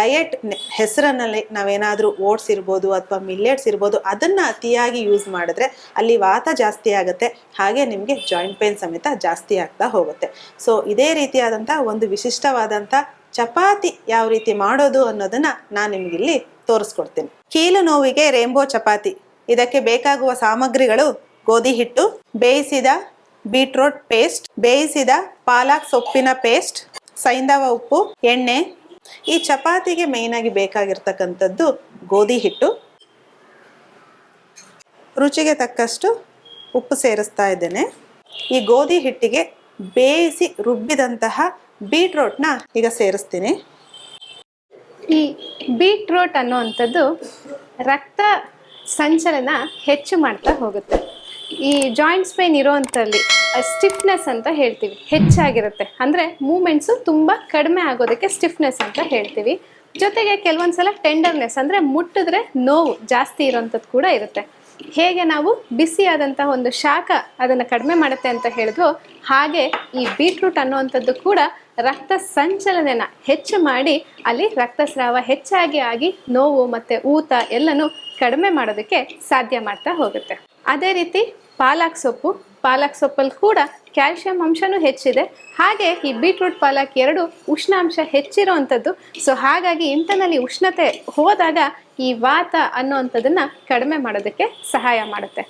Diet ಹೆಸರಿನಲ್ಲಿ ನಾವೇನಾದರೂ oats ಇರ್ಬೋದು ಅಥವಾ ಮಿಲ್ಲೆಟ್ಸ್ ಇರ್ಬೋದು ಅದನ್ನು ಅತಿಯಾಗಿ ಯೂಸ್ ಮಾಡಿದ್ರೆ ಅಲ್ಲಿ ವಾತ ಜಾಸ್ತಿ ಆಗುತ್ತೆ, ಹಾಗೆ ನಿಮಗೆ ಜಾಯಿಂಟ್ ಪೇನ್ ಸಮೇತ ಜಾಸ್ತಿ ಆಗ್ತಾ ಹೋಗುತ್ತೆ. ಸೊ ಇದೇ ರೀತಿಯಾದಂಥ ಒಂದು ವಿಶಿಷ್ಟವಾದಂಥ ಚಪಾತಿ ಯಾವ ರೀತಿ ಮಾಡೋದು ಅನ್ನೋದನ್ನು ನಾನು ನಿಮಗಿಲ್ಲಿ ತೋರಿಸ್ಕೊಡ್ತೀನಿ. ಕೀಲು ನೋವಿಗೆ ರೇಂಬೋ ಚಪಾತಿ. ಇದಕ್ಕೆ ಬೇಕಾಗುವ ಸಾಮಗ್ರಿಗಳು: ಗೋಧಿ ಹಿಟ್ಟು, ಬೇಯಿಸಿದ ಬೀಟ್ರೂಟ್ ಪೇಸ್ಟ್, ಬೇಯಿಸಿದ ಪಾಲಕ್ ಸೊಪ್ಪಿನ ಪೇಸ್ಟ್, ಸೈಂಧವ ಉಪ್ಪು, ಎಣ್ಣೆ. ಈ ಚಪಾತಿಗೆ ಮೇಯ್ನಾಗಿ ಬೇಕಾಗಿರ್ತಕ್ಕಂಥದ್ದು ಗೋಧಿ ಹಿಟ್ಟು. ರುಚಿಗೆ ತಕ್ಕಷ್ಟು ಉಪ್ಪು ಸೇರಿಸ್ತಾ ಇದ್ದೇನೆ. ಈ ಗೋಧಿ ಹಿಟ್ಟಿಗೆ ಬೇಯಿಸಿ ರುಬ್ಬಿದಂತಹ ಬೀಟ್ರೂಟ್ನ ಈಗ ಸೇರಿಸ್ತೀನಿ. ಈ ಬೀಟ್ರೂಟ್ ಅನ್ನುವಂಥದ್ದು ರಕ್ತ ಸಂಚಲನ ಹೆಚ್ಚು ಮಾಡ್ತಾ ಹೋಗುತ್ತೆ. ಈ ಜಾಯಿಂಟ್ಸ್ ಪೇನ್ ಇರೋವಂಥಲ್ಲಿ ಸ್ಟಿಫ್ನೆಸ್ ಅಂತ ಹೇಳ್ತೀವಿ, ಹೆಚ್ಚಾಗಿರುತ್ತೆ. ಅಂದರೆ ಮೂಮೆಂಟ್ಸು ತುಂಬ ಕಡಿಮೆ ಆಗೋದಕ್ಕೆ ಸ್ಟಿಫ್ನೆಸ್ ಅಂತ ಹೇಳ್ತೀವಿ. ಜೊತೆಗೆ ಕೆಲವೊಂದ್ಸಲ ಟೆಂಡರ್ನೆಸ್, ಅಂದರೆ ಮುಟ್ಟಿದ್ರೆ ನೋವು ಜಾಸ್ತಿ ಇರೋವಂಥದ್ದು ಕೂಡ ಇರುತ್ತೆ. ಹೇಗೆ ನಾವು ಬಿಸಿಯಾದಂಥ ಒಂದು ಶಾಖ ಅದನ್ನು ಕಡಿಮೆ ಮಾಡುತ್ತೆ ಅಂತ ಹೇಳಿದ್ವು, ಹಾಗೆ ಈ ಬೀಟ್ರೂಟ್ ಅನ್ನುವಂಥದ್ದು ಕೂಡ ರಕ್ತ ಸಂಚಲನ ಹೆಚ್ಚು ಮಾಡಿ ಅಲ್ಲಿ ರಕ್ತಸ್ರಾವ ಹೆಚ್ಚಾಗಿ ಆಗಿ ನೋವು ಮತ್ತು ಊತ ಎಲ್ಲನೂ ಕಡಿಮೆ ಮಾಡೋದಕ್ಕೆ ಸಾಧ್ಯ ಮಾಡ್ತಾ ಹೋಗುತ್ತೆ. ಅದೇ ರೀತಿ ಪಾಲಕ್ ಸೊಪ್ಪಲ್ಲಿ ಕೂಡ ಕ್ಯಾಲ್ಶಿಯಂ ಅಂಶನೂ ಹೆಚ್ಚಿದೆ. ಹಾಗೆ ಈ ಬೀಟ್ರೂಟ್ ಪಾಲಕ್ ಎರಡು ಉಷ್ಣಾಂಶ ಹೆಚ್ಚಿರೋವಂಥದ್ದು. ಸೊ ಹಾಗಾಗಿ ಇಂಟರ್ನಲ್ಲಿ ಉಷ್ಣತೆ ಹೋದಾಗ ಈ ವಾತ ಅನ್ನೋವಂಥದ್ದನ್ನು ಕಡಿಮೆ ಮಾಡೋದಕ್ಕೆ ಸಹಾಯ ಮಾಡುತ್ತೆ.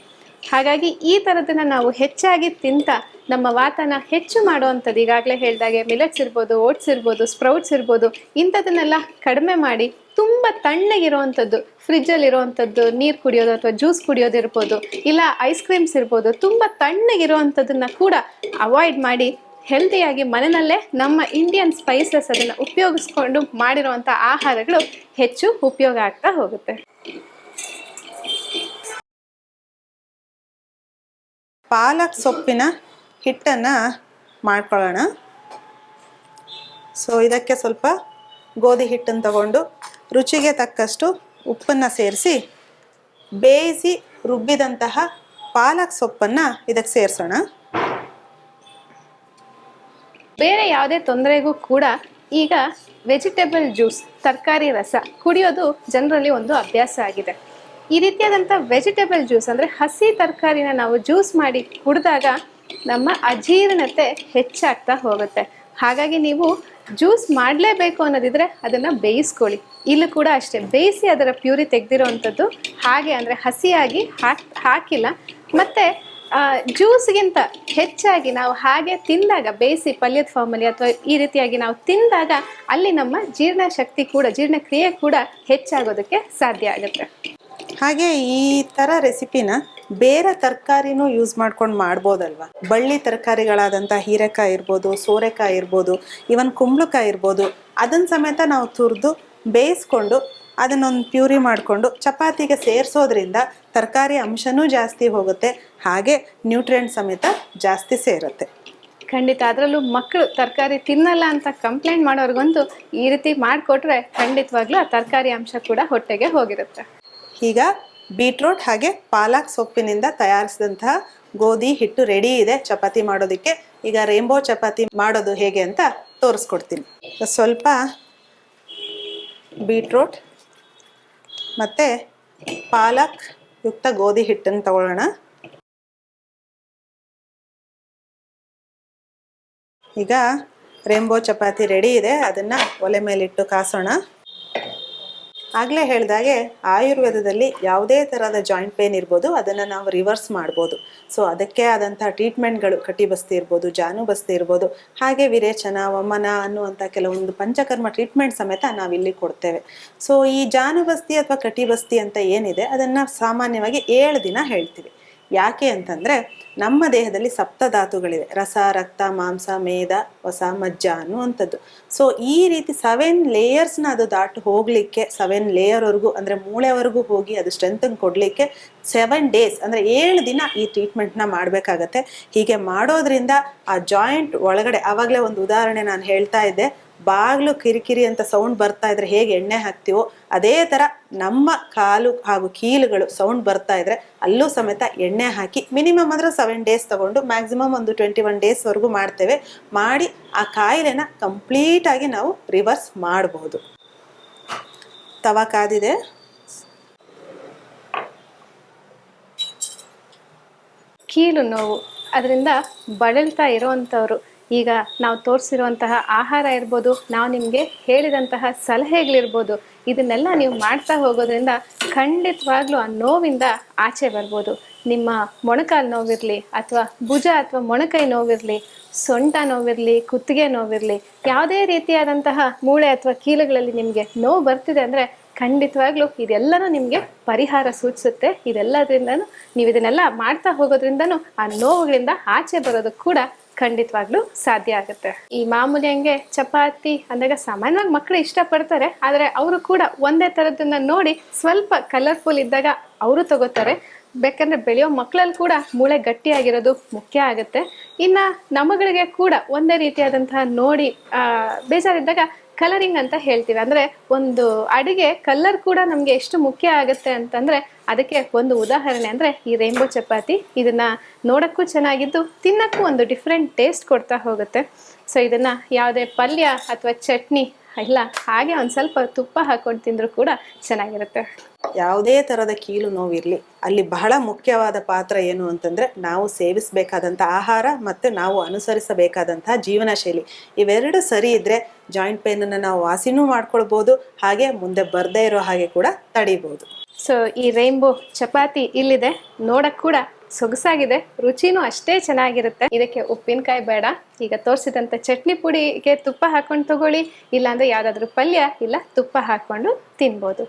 ಹಾಗಾಗಿ ಈ ಥರದನ್ನು ನಾವು ಹೆಚ್ಚಾಗಿ ತಿಂತ ನಮ್ಮ ವಾತನ ಹೆಚ್ಚು ಮಾಡುವಂಥದ್ದು, ಈಗಾಗಲೇ ಹೇಳಿದಾಗೆ ಮಿಲೆಟ್ಸ್ ಇರ್ಬೋದು, ಓಟ್ಸ್ ಇರ್ಬೋದು, ಸ್ಪ್ರೌಟ್ಸ್ ಇರ್ಬೋದು, ಇಂಥದನ್ನೆಲ್ಲ ಕಡಿಮೆ ಮಾಡಿ ತುಂಬ ತಣ್ಣಗಿರುವಂಥದ್ದು, ಫ್ರಿಜ್ಜಲ್ಲಿರುವಂಥದ್ದು ನೀರು ಕುಡಿಯೋದು ಅಥವಾ ಜ್ಯೂಸ್ ಕುಡಿಯೋದು ಇರ್ಬೋದು, ಇಲ್ಲ ಐಸ್ ಕ್ರೀಮ್ಸ್ ಇರ್ಬೋದು, ತುಂಬ ತಣ್ಣಗಿರುವಂಥದ್ದನ್ನು ಕೂಡ ಅವಾಯ್ಡ್ ಮಾಡಿ ಹೆಲ್ದಿಯಾಗಿ ಮನೆಯಲ್ಲೇ ನಮ್ಮ ಇಂಡಿಯನ್ ಸ್ಪೈಸಸ್ ಅದನ್ನು ಉಪಯೋಗಿಸ್ಕೊಂಡು ಮಾಡಿರುವಂಥ ಆಹಾರಗಳು ಹೆಚ್ಚು ಉಪಯೋಗ ಆಗ್ತಾ ಹೋಗುತ್ತೆ. ಪಾಲಕ್ ಸೊಪ್ಪಿನ ಹಿಟ್ಟನ್ನು ಮಾಡ್ಕೊಳ್ಳೋಣ. ಸೊ ಇದಕ್ಕೆ ಸ್ವಲ್ಪ ಗೋಧಿ ಹಿಟ್ಟನ್ನು ತಗೊಂಡು ರುಚಿಗೆ ತಕ್ಕಷ್ಟು ಉಪ್ಪನ್ನು ಸೇರಿಸಿ ಬೇಯಿಸಿ ರುಬ್ಬಿದಂತಹ ಪಾಲಕ್ ಸೊಪ್ಪನ್ನು ಇದಕ್ಕೆ ಸೇರಿಸೋಣ. ಬೇರೆ ಯಾವುದೇ ತೊಂದರೆಗೂ ಕೂಡ ಈಗ ವೆಜಿಟೇಬಲ್ ಜ್ಯೂಸ್, ತರಕಾರಿ ರಸ ಕುಡಿಯೋದು ಜನರಲ್ಲಿ ಒಂದು ಅಭ್ಯಾಸ ಆಗಿದೆ. ಈ ರೀತಿಯಾದಂಥ ವೆಜಿಟೇಬಲ್ ಜ್ಯೂಸ್ ಅಂದರೆ ಹಸಿ ತರಕಾರಿನ ನಾವು ಜ್ಯೂಸ್ ಮಾಡಿ ಕುಡಿದಾಗ ನಮ್ಮ ಅಜೀರ್ಣತೆ ಹೆಚ್ಚಾಗ್ತಾ ಹೋಗುತ್ತೆ. ಹಾಗಾಗಿ ನೀವು ಜ್ಯೂಸ್ ಮಾಡಲೇಬೇಕು ಅನ್ನೋದಿದ್ರೆ ಅದನ್ನು ಬೇಯಿಸ್ಕೊಳ್ಳಿ. ಇಲ್ಲೂ ಕೂಡ ಅಷ್ಟೇ, ಬೇಯಿಸಿ ಅದರ ಪ್ಯೂರಿ ತೆಗೆದಿರೋವಂಥದ್ದು ಹಾಗೆ, ಅಂದರೆ ಹಸಿಯಾಗಿ ಹಾಕಿಲ್ಲ. ಮತ್ತು ಜ್ಯೂಸ್ಗಿಂತ ಹೆಚ್ಚಾಗಿ ನಾವು ಹಾಗೆ ತಿಂದಾಗ, ಬೇಯಿಸಿ ಪಲ್ಯದ ಫಾರ್ಮಲ್ಲಿ ಅಥವಾ ಈ ರೀತಿಯಾಗಿ ನಾವು ತಿಂದಾಗ ಅಲ್ಲಿ ನಮ್ಮ ಜೀರ್ಣಶಕ್ತಿ ಕೂಡ, ಜೀರ್ಣಕ್ರಿಯೆ ಕೂಡ ಹೆಚ್ಚಾಗೋದಕ್ಕೆ ಸಾಧ್ಯ ಆಗುತ್ತೆ. ಹಾಗೆ ಈ ಥರ ರೆಸಿಪಿನ ಬೇರೆ ತರಕಾರಿನೂ ಯೂಸ್ ಮಾಡ್ಕೊಂಡು ಮಾಡ್ಬೋದಲ್ವ. ಬಳ್ಳಿ ತರಕಾರಿಗಳಾದಂಥ ಹೀರೆಕಾಯಿ ಇರ್ಬೋದು, ಸೋರೆಕಾಯಿ ಇರ್ಬೋದು, ಇವನ್ ಕುಂಬಳಕಾಯಿ ಇರ್ಬೋದು, ಅದನ್ನು ಸಮೇತ ನಾವು ತುರಿದು ಬೇಯಿಸ್ಕೊಂಡು ಅದನ್ನೊಂದು ಪ್ಯೂರಿ ಮಾಡಿಕೊಂಡು ಚಪಾತಿಗೆ ಸೇರಿಸೋದ್ರಿಂದ ತರಕಾರಿ ಅಂಶನೂ ಜಾಸ್ತಿ ಹೋಗುತ್ತೆ, ಹಾಗೆ ನ್ಯೂಟ್ರಿಯೆಂಟ್ ಸಮೇತ ಜಾಸ್ತಿ ಸೇರುತ್ತೆ. ಖಂಡಿತ. ಅದರಲ್ಲೂ ಮಕ್ಕಳು ತರಕಾರಿ ತಿನ್ನಲ್ಲ ಅಂತ ಕಂಪ್ಲೇಂಟ್ ಮಾಡೋರ್ಗಂತೂ ಈ ರೀತಿ ಮಾಡಿಕೊಟ್ರೆ ಖಂಡಿತವಾಗ್ಲೂ ಆ ತರಕಾರಿ ಅಂಶ ಕೂಡ ಹೊಟ್ಟೆಗೆ ಹೋಗಿರುತ್ತೆ. ಈಗ ಬೀಟ್ರೂಟ್ ಹಾಗೆ ಪಾಲಕ್ ಸೊಪ್ಪಿನಿಂದ ತಯಾರಿಸಿದಂತಹ ಗೋಧಿ ಹಿಟ್ಟು ರೆಡಿ ಇದೆ ಚಪಾತಿ ಮಾಡೋದಕ್ಕೆ. ಈಗ ರೇಂಬೋ ಚಪಾತಿ ಮಾಡೋದು ಹೇಗೆ ಅಂತ ತೋರಿಸ್ಕೊಡ್ತೀನಿ. ಸ್ವಲ್ಪ ಬೀಟ್ರೂಟ್ ಮತ್ತು ಪಾಲಕ್ ಯುಕ್ತ ಗೋಧಿ ಹಿಟ್ಟನ್ನು ತಗೊಳ್ಳೋಣ. ಈಗ ರೇಂಬೋ ಚಪಾತಿ ರೆಡಿ ಇದೆ, ಅದನ್ನು ಒಲೆ ಮೇಲಿಟ್ಟು ಕಾಸೋಣ. ಆಗಲೇ ಹೇಳಿದಾಗೆ ಆಯುರ್ವೇದದಲ್ಲಿ ಯಾವುದೇ ಥರದ ಜಾಯಿಂಟ್ ಪೇನ್ ಇರ್ಬೋದು ಅದನ್ನು ನಾವು ರಿವರ್ಸ್ ಮಾಡ್ಬೋದು. ಸೊ ಅದಕ್ಕೆ ಆದಂಥ ಟ್ರೀಟ್ಮೆಂಟ್ಗಳು, ಕಟಿಬಸ್ತಿ ಇರ್ಬೋದು, ಜಾನುಬಸ್ತಿ ಇರ್ಬೋದು, ಹಾಗೆ ವಿರೇಚನ, ವಮನ ಅನ್ನುವಂಥ ಕೆಲವೊಂದು ಪಂಚಕರ್ಮ ಟ್ರೀಟ್ಮೆಂಟ್ ಸಮೇತ ನಾವಿಲ್ಲಿ ಕೊಡ್ತೇವೆ. ಸೊ ಈ ಜಾನುಬಸ್ತಿ ಅಥವಾ ಕಟಿಬಸ್ತಿ ಅಂತ ಏನಿದೆ ಅದನ್ನು ಸಾಮಾನ್ಯವಾಗಿ 7 ದಿನ ಹೇಳ್ತೀವಿ. ಯಾಕೆ ಅಂತಂದರೆ ನಮ್ಮ ದೇಹದಲ್ಲಿ ಸಪ್ತಧಾತುಗಳಿವೆ: ರಸ, ರಕ್ತ, ಮಾಂಸ, ಮೇದ, ಹೊಸ, ಮಜ್ಜ ಅನ್ನುವಂಥದ್ದು. ಸೊ ಈ ರೀತಿ 7 ಲೇಯರ್ಸ್ನ ಅದು ದಾಟು ಹೋಗಲಿಕ್ಕೆ, 7 ಲೇಯರ್ವರೆಗೂ ಅಂದರೆ ಮೂಳೆವರೆಗೂ ಹೋಗಿ ಅದು ಸ್ಟ್ರೆಂತನ್ನು ಕೊಡಲಿಕ್ಕೆ 7 ಡೇಸ್ ಅಂದರೆ 7 ದಿನ ಈ ಟ್ರೀಟ್ಮೆಂಟ್ನ ಮಾಡಬೇಕಾಗತ್ತೆ. ಹೀಗೆ ಮಾಡೋದ್ರಿಂದ ಆ ಜಾಯಿಂಟ್ ಒಳಗಡೆ, ಆವಾಗಲೇ ಒಂದು ಉದಾಹರಣೆ ನಾನು ಹೇಳ್ತಾ ಇದ್ದೆ, ಬಾಗಿಲು ಕಿರಿಕಿರಿ ಅಂತ ಸೌಂಡ್ ಬರ್ತಾ ಇದ್ರೆ ಹೇಗೆ ಎಣ್ಣೆ ಹಾಕ್ತೀವೋ ಅದೇ ಥರ ನಮ್ಮ ಕಾಲು ಹಾಗೂ ಕೀಲುಗಳು ಸೌಂಡ್ ಬರ್ತಾ ಇದ್ರೆ ಅಲ್ಲೂ ಸಮೇತ ಎಣ್ಣೆ ಹಾಕಿ ಮಿನಿಮಮ್ ಅಂದರೆ 7 ಡೇಸ್ ತಗೊಂಡು ಮ್ಯಾಕ್ಸಿಮಮ್ ಒಂದು 21 ಡೇಸ್ವರೆಗೂ ಮಾಡ್ತೇವೆ. ಮಾಡಿ ಆ ಕಾಯಿಲೆನ ಕಂಪ್ಲೀಟಾಗಿ ನಾವು ರಿವರ್ಸ್ ಮಾಡಬಹುದು. ತವಾ ಕಾದಿದೆ. ಕೀಲು ನೋವು ಅದರಿಂದ ಬಳಲ್ತಾ ಇರೋವಂಥವ್ರು, ಈಗ ನಾವು ತೋರಿಸಿರುವಂತಹ ಆಹಾರ ಇರ್ಬೋದು, ನಾವು ನಿಮಗೆ ಹೇಳಿದಂತಹ ಸಲಹೆಗಳಿರ್ಬೋದು, ಇದನ್ನೆಲ್ಲ ನೀವು ಮಾಡ್ತಾ ಹೋಗೋದ್ರಿಂದ ಖಂಡಿತವಾಗ್ಲೂ ಆ ನೋವಿಂದ ಆಚೆ ಬರ್ಬೋದು. ನಿಮ್ಮ ಮೊಣಕಾಲು ನೋವಿರಲಿ ಅಥವಾ ಭುಜ ಅಥವಾ ಮೊಣಕೈ ನೋವಿರಲಿ, ಸೊಂಟ ನೋವಿರಲಿ, ಕುತ್ತಿಗೆ ನೋವಿರಲಿ, ಯಾವುದೇ ರೀತಿಯಾದಂತಹ ಮೂಳೆ ಅಥವಾ ಕೀಲುಗಳಲ್ಲಿ ನಿಮಗೆ ನೋವು ಬರ್ತಿದೆ ಅಂದರೆ ಖಂಡಿತವಾಗ್ಲೂ ಇದೆಲ್ಲನೂ ನಿಮಗೆ ಪರಿಹಾರ ಸೂಚಿಸುತ್ತೆ. ಇದೆಲ್ಲದ್ರಿಂದನೂ ನೀವು ಇದನ್ನೆಲ್ಲ ಮಾಡ್ತಾ ಹೋಗೋದ್ರಿಂದನೂ ಆ ನೋವುಗಳಿಂದ ಆಚೆ ಬರೋದಕ್ಕೆ ಕೂಡ ಖಂಡಿತವಾಗ್ಲೂ ಸಾಧ್ಯ ಆಗುತ್ತೆ. ಈ ಮಾಮೂಲಿ ಹಂಗೆ ಚಪಾತಿ ಅಂದಾಗ ಸಾಮಾನ್ಯವಾಗಿ ಮಕ್ಕಳು ಇಷ್ಟಪಡ್ತಾರೆ, ಆದರೆ ಅವರು ಕೂಡ ಒಂದೇ ಥರದನ್ನ ನೋಡಿ ಸ್ವಲ್ಪ ಕಲರ್ಫುಲ್ ಇದ್ದಾಗ ಅವರು ತಗೋತಾರೆ. ಬೇಕಂದ್ರೆ ಬೆಳೆಯೋ ಮಕ್ಕಳಲ್ಲಿ ಕೂಡ ಮೂಳೆ ಗಟ್ಟಿಯಾಗಿರೋದು ಮುಖ್ಯ ಆಗುತ್ತೆ. ಇನ್ನು ನಮಗಳಿಗೆ ಕೂಡ ಒಂದೇ ರೀತಿಯಾದಂತಹ ನೋಡಿ ಬೇಜಾರಿದ್ದಾಗ ಕಲರಿಂಗ್ ಅಂತ ಹೇಳ್ತೀವಿ. ಅಂದರೆ ಒಂದು ಅಡುಗೆ ಕಲರ್ ಕೂಡ ನಮಗೆ ಎಷ್ಟು ಮುಖ್ಯ ಆಗುತ್ತೆ ಅಂತಂದರೆ ಅದಕ್ಕೆ ಒಂದು ಉದಾಹರಣೆ ಅಂದರೆ ಈ ರೇಂಬೋ ಚಪಾತಿ. ಇದನ್ನು ನೋಡೋಕ್ಕೂ ಚೆನ್ನಾಗಿದ್ದು ತಿನ್ನೋಕ್ಕೂ ಒಂದು ಡಿಫ್ರೆಂಟ್ ಟೇಸ್ಟ್ ಕೊಡ್ತಾ ಹೋಗುತ್ತೆ. ಸೊ ಇದನ್ನು ಯಾವುದೇ ಪಲ್ಯ ಅಥವಾ ಚಟ್ನಿ ಇಲ್ಲ ಹಾಗೆ ಒಂದು ಸ್ವಲ್ಪ ತುಪ್ಪ ಹಾಕೊಂಡು ತಿಂದರೂ ಕೂಡ ಚೆನ್ನಾಗಿರುತ್ತೆ. ಯಾವುದೇ ಥರದ ಕೀಲು ನೋವಿರಲಿ, ಅಲ್ಲಿ ಬಹಳ ಮುಖ್ಯವಾದ ಪಾತ್ರ ಏನು ಅಂತಂದರೆ ನಾವು ಸೇವಿಸಬೇಕಾದಂಥ ಆಹಾರ ಮತ್ತು ನಾವು ಅನುಸರಿಸಬೇಕಾದಂತಹ ಜೀವನ ಶೈಲಿ. ಇವೆರಡು ಸರಿ ಇದ್ದರೆ ಜಾಯಿಂಟ್ ಪೇನನ್ನು ನಾವು ವಾಸಿನೂ ಮಾಡ್ಕೊಳ್ಬೋದು, ಹಾಗೆ ಮುಂದೆ ಬರದೇ ಇರೋ ಹಾಗೆ ಕೂಡ ತಡಿಬೋದು. ಸೊ ಈ ರೇಂಬೋ ಚಪಾತಿ ಇಲ್ಲಿದೆ, ನೋಡಕ್ಕೆ ಕೂಡ ಸೊಗಸಾಗಿದೆ, ರುಚಿನೂ ಅಷ್ಟೇ ಚೆನ್ನಾಗಿರುತ್ತೆ. ಇದಕ್ಕೆ ಉಪ್ಪಿನಕಾಯಿ ಬೇಡ, ಈಗ ತೋರಿಸಿದಂಥ ಚಟ್ನಿ ಪುಡಿಗೆ ತುಪ್ಪ ಹಾಕೊಂಡು ತಗೊಳ್ಳಿ, ಇಲ್ಲಾಂದರೆ ಯಾವುದಾದ್ರೂ ಪಲ್ಯ ಇಲ್ಲ ತುಪ್ಪ ಹಾಕ್ಕೊಂಡು ತಿನ್ಬೋದು.